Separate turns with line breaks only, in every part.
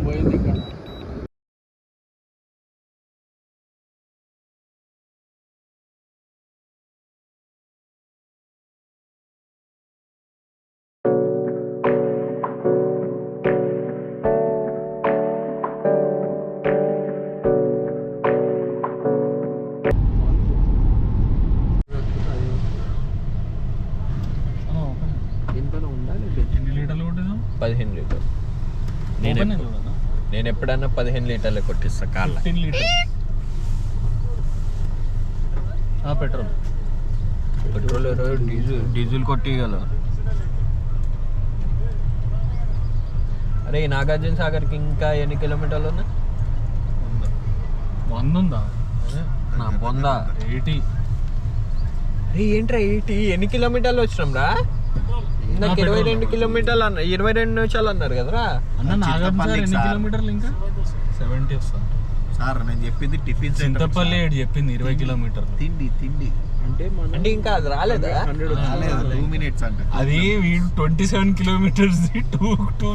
పోయింది ఇంకా. ఎన్ని లీటర్లు కొట్టేదా?
15 లీటర్లు. నేను ఎప్పుడన్నా 15 లీటర్లు కొట్టిస్తా కార్ల.
15 లీటర్లు పెట్రోల్.
డీజిల్ కొట్టిగల. అరే ఈ నాగార్జున సాగర్కి ఇంకా ఎన్ని కిలోమీటర్లు ఉన్నాయి?
100 ఉందా?
నా 100
80.
ఏంట్రా 80? ఎన్ని కిలోమీటర్లు వచ్చినాం రా? నాకు 22 కిలోమీటర్లు అన్న, 22 నిమిషాలు అన్నారు కదరా.
ఎన్ని కిలోమీటర్లు? ఇంకా 70 వస్తాను
సార్. నేను చెప్పింది టిఫిన్
చింతపల్లి చెప్పింది 20 కిలోమీటర్లు.
తిండి
అంటే ఇంకా అది రాలేదా?
2 minutes అంటే
అది వీడు 27 కిలోమీటర్స్ 2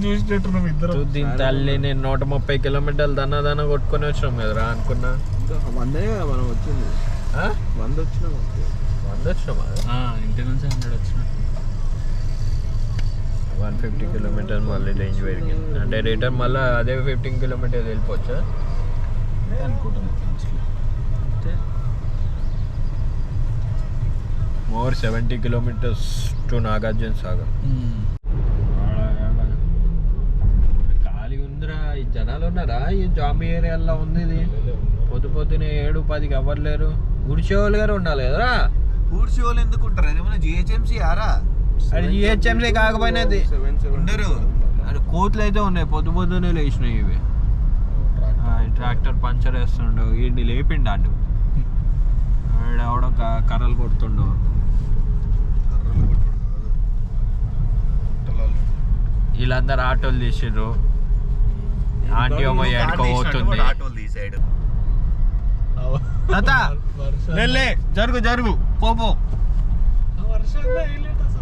చూసినట్టు ఇద్దరు.
దీని తల్లి నేను 130 కిలోమీటర్లు దన్న కొట్టుకొని వచ్చినాం కదరా అనుకున్నా.
100 మనం వచ్చింది. 100 వచ్చినామా?
ఇంటి నుంచి 100 వచ్చిన.
150 కిలోమీటర్స్ మళ్ళీ రేంజ్ పెరిగింది. అంటే రిటర్న్ మళ్ళీ అదే 15 కిలోమీటర్స్ వెళ్ళిపోవచ్చా
అనుకుంటున్నాను.
More 70 kilometres to Nagarjuna Sagar. ఖాళీ ఉందిరా. ఈ జనాలు ఉన్నారా? ఈ జాంబీ ఏరియాలో ఉంది ఇది. పొద్దునే 7-10కి ఎవరు లేరు. గుడిచేవాళ్ళు గారు ఉండాలి కదరా.
ఊడ్చి వాళ్ళు ఎందుకు ఉంటారు? ఏమైనా జిహెచ్ఎంసీ ఆరా?
అది జిహెచ్ఎంసీ కాకపోయినా
ఉండరు.
అది కోతులు అయితే ఉన్నాయి. పొద్దునే లేచినాయి ఇవి. ట్రాక్టర్ పంచర్ వేస్తుండో వీడిని లేపిండు అటు. ఆవిడ కర్రలు కొడుతుండో. వీళ్ళందరూ ఆటోలు తీసిర్రు. ఆంటీ అమ్మ ఎడుకోబోతుంది. జరుగు పో.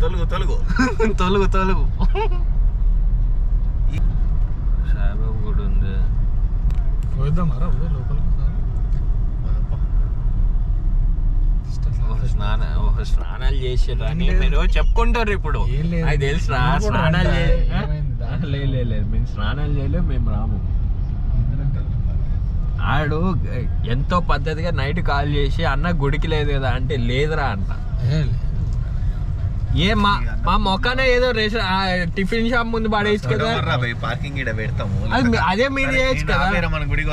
తొలుగు
సాయిబాబు గుడి ఉంది. స్నానాలు చేసిర్రు అని మీరు చెప్పుకుంటారు ఇప్పుడు. అది తెలుసు రా. స్నానాలు లేదు మేము స్నానాలు చేయలేదు, మేము రాము. ఆడు ఎంతో పద్ధతిగా నైట్ కాల్ చేసి అన్న గుడికి లేదు కదా అంటే లేదురా అంట. మా మొక్కనే ఏదో టిఫిన్ షాప్ ముందు పడేయచ్చు కదా.
పార్కింగ్ పెడతాము.
అదే మీరు చేయొచ్చు కదా.
మన గుడికి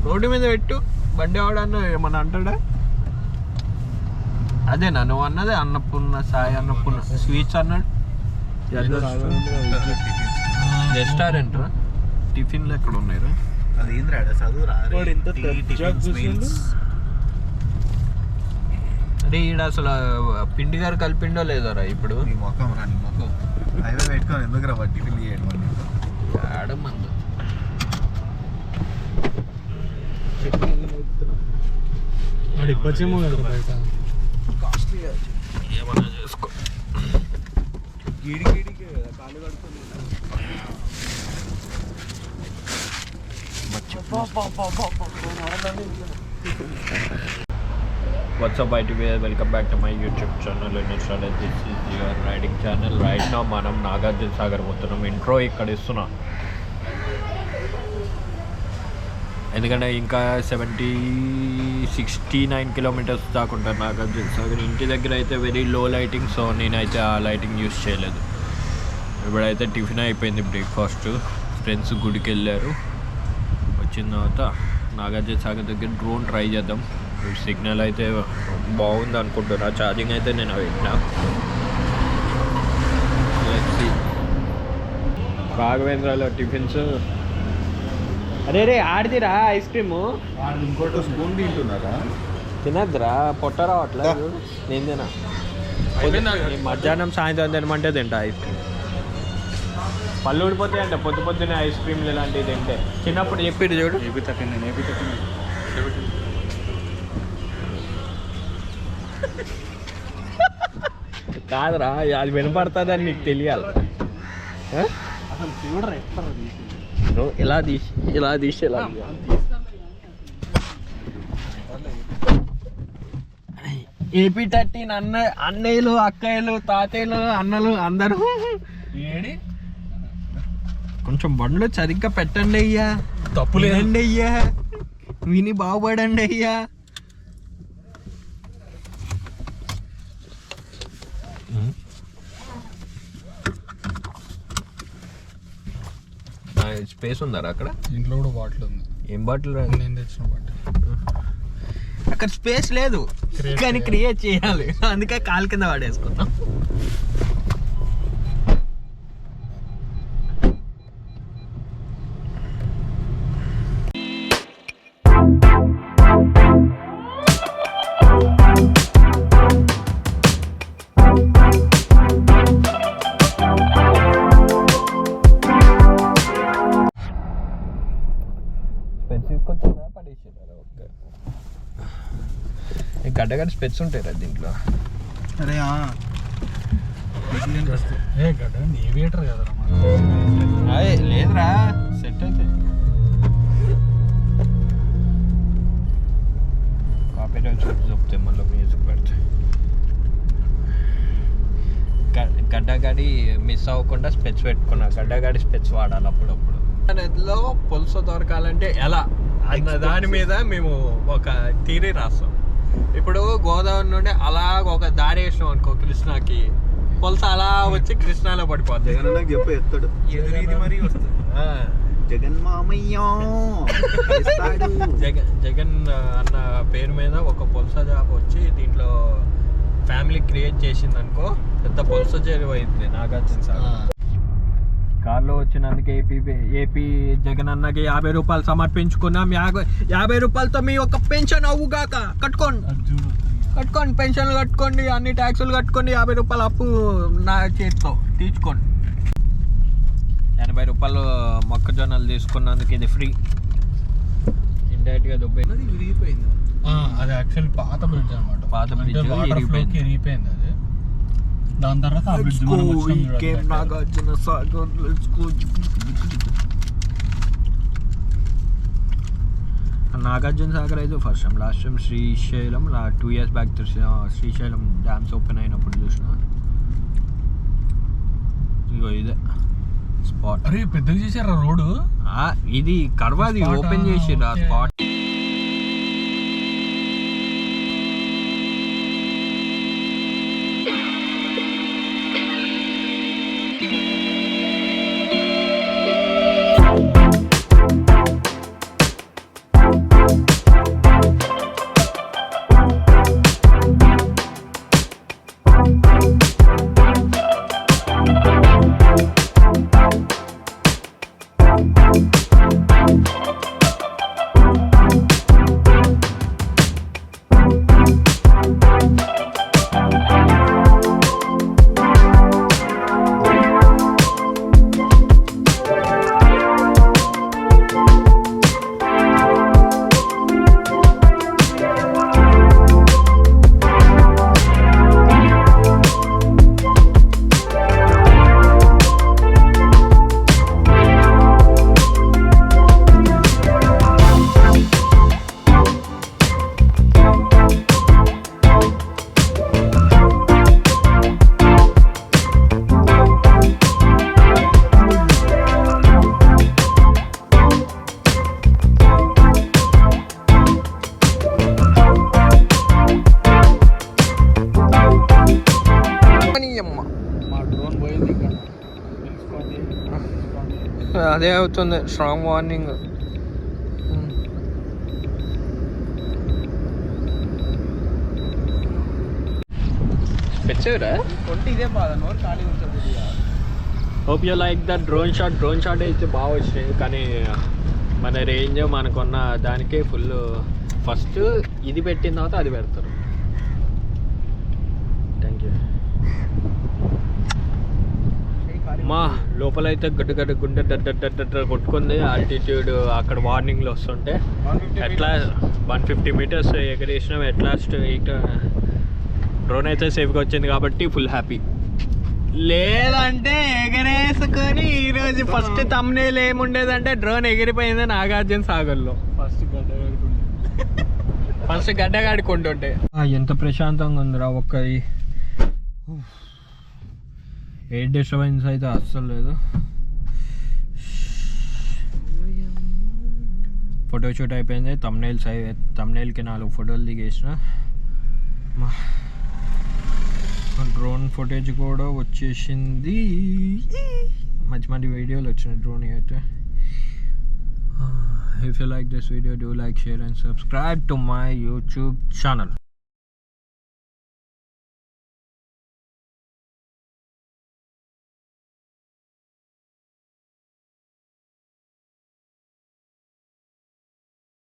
రోడ్డు మీద పెట్టు. బండి వాడన్న ఏమన్నా అంటాడా? అదేనా నువ్వు అన్నదే? అన్నపూర్ణ సాయి అన్నపూర్ణ స్వీట్స్ అన్నాడు. రెస్టారెంట్ టిఫిన్లు ఎక్కడ ఉన్నాయి? అరే ఈడ అసలు పిండి గారు కలిపిండో లేదరా ఇప్పుడు?
హైవే పెట్టుకొని ఎందుకు రా టిఫిన్ చేయడం?
మందు
ఇప్పచ్చేమో కదా బయట.
ఏమన్నా చేసుకో.
గీడికి కాలు కడుతుంది.
What's up ITV? Welcome back to my YouTube channel. Nhrider. This is your riding channel. Right now మనం నాగార్జున సాగర్ పోతున్నాం. ఇంట్రో ఇక్కడ ఇస్తున్నా ఎందుకంటే ఇంకా 69 కిలోమీటర్స్ దాకా ఉంటారు నాగార్జున సాగర్. ఇంటి దగ్గర అయితే వెరీ లో లైటింగ్, సో నేనైతే ఆ లైటింగ్ యూస్ చేయలేదు. ఇప్పుడైతే టిఫిన్ అయిపోయింది, బ్రేక్ఫాస్ట్. ఫ్రెండ్స్ గుడికి వెళ్ళారు. వచ్చిన తర్వాత నాగార్జున సాగర్ దగ్గర డ్రోన్ ట్రై చేద్దాం. సిగ్నల్ అయితే బాగుంది అనుకుంటున్నా. ఛార్జింగ్ అయితే నేను పెట్టినా. రాఘవేంద్రలో టిఫిన్స్. అరే ఆడిదిరా ఐస్ క్రీము.
ఇంకోటి స్పూన్ తింటున్నారా?
తినద్దురా, పొట్ట రావట్లేదు. నేను తినా. మధ్యాహ్నం సాయంత్రం తినమంటే తింటా ఐస్ క్రీమ్. పళ్ళు ఊడిపోతాయి అంటే పొద్దునే ఐస్ క్రీమ్లు ఇలాంటివి తింటే. చిన్నప్పుడు చెప్పిడు చూడు. కాదురా, అది వినపడుతుందని నీకు తెలియాలి.
అసలు చూడరా ఎట్లా
ఇలా తీసి ఏపీ 13 అన్నయ్యలు అక్కయ్యలు తాతయ్యలు అన్నలు అందరూ
ఏడి
కొంచెం బండ్లు సరిగ్గా పెట్టండి అయ్యా,
తప్పులేదండి
అయ్యా, విని బాగుపడండి అయ్యా. స్పేస్ ఉందారా అక్కడ?
ఇంట్లో కూడా బాటిల్ ఉంది.
ఏం బాటిల్?
నేను తెచ్చిన బాటిల్.
అక్కడ స్పేస్ లేదు కానీ క్రియేట్ చేయాలి, అందుకే కాలు కింద పడేసుకున్నాం. గడ్డగడ్డ స్పెట్స్ ఉంటాయి రా దీంట్లో.
అరే
గడ్డ నేవియేటర్ కదరా.
లేదురా, సెట్ అయితే కాపీరైట్ చెప్తే మళ్ళీ మ్యూజిక్ పెడతాయి. గడ్డగాడి మిస్ అవ్వకుండా స్పెట్స్ పెట్టుకున్నా. గడ్డగాడి స్పెట్స్ వాడాలి అప్పుడప్పుడు. నదిలో పులుసు దొరకాలంటే ఎలా అన్న దాని మీద మేము ఒక థియరీ రాస్తాం. ఇప్పుడు గోదావరి నుండి అలా ఒక దారి వేసినాం అనుకో కృష్ణాకి, పులస అలా వచ్చి కృష్ణాలో పడిపోద్ది.
జగన్ చెప్పు ఎత్తాడు, ఎదురీది మరీ వస్తుంది. జగన్ మామయ్య
జగన్ అన్న పేరు మీద ఒక పులస జాబ్ వచ్చి దీంట్లో ఫ్యామిలీ క్రియేట్ చేసింది అనుకో, పెద్ద పులస చెరువు అయింది నాగార్జునసాగర్. కార్లో వచ్చినందుకే ఏపీ జగన్ అన్నకి 50 రూపాయలు సమర్పించుకున్నాం. 50 రూపాయలతో మీ ఒక పెన్షన్ అవ్వుగాక. కట్టుకోండి, పెన్షన్లు కట్టుకోండి, అన్ని ట్యాక్సులు కట్టుకోండి. 50 రూపాయలు అప్పు నా చేతితో తీసుకోండి. 80 రూపాయలు మొక్కజొన్నలు తీసుకున్నందుకు ఇది ఫ్రీ. ఇండైరెక్ట్గా దుబ్బైంది,
విరిగిపోయింది. అది యాక్చువల్లీ పాత బ్రిడ్జ్ అనమాట.
పాత బ్రిడ్జ్
విరిగిపోయింది అది. దాని తర్వాత
నాగార్జునసాగర్ అయితే first time. Last time Srisailam 2 years back Srisailam dams open అయినప్పుడు చూసిన. ఇగో ఇదే స్పాట్.
అరే పెద్దగా చేశారా రోడ్డు?
ఇది కర్వాది ఓపెన్ చేసిర్రు ఆ స్పాట్. అదే అవుతుంది, స్ట్రాంగ్ వార్నింగ్. పెంచేవరా
ఇదే బాధ, నోరు ఖాళీ ఉంటుంది.
Hope you like the drone shot అయితే బాగా వచ్చినాయి. కానీ మన రేంజ్ మనకున్న దానికే ఫుల్. ఫస్ట్ ఇది పెట్టిన తర్వాత అది పెడతారు. Thank you. మా లోపలైతే గడ్డ గుండె డడ్డ కొట్టుకుంది. ఆల్టిట్యూడ్ అక్కడ వార్నింగ్లు వస్తుంటే ఎట్లా 150 meters ఎగరేసినాం. ఎట్లాస్ట్ డ్రోన్ అయితే సేఫ్గా వచ్చింది కాబట్టి ఫుల్ హ్యాపీ. లేదంటే ఎగరేసుకొని ఈరోజు ఫస్ట్ తమ్నేల్ ఏముండేదంటే డ్రోన్ ఎగిరిపోయింది నాగార్జున సాగర్లో. ఫస్ట్ గడ్డగాడుకుంటుంటే ఎంత ప్రశాంతంగా ఉందిరా. ఒక్కది ఎయిర్ డిస్టర్బెన్స్ అయితే అస్సలు లేదు. ఫోటోషూట్ అయిపోయింది. తమ్నేల్కి 4 ఫోటోలు దిగేసిన. డ్రోన్ ఫుటేజ్ కూడా వచ్చేసింది. మంచి వీడియోలు వచ్చినాయి డ్రోన్ అయితే. If you like this video, do like, share and subscribe to my YouTube channel.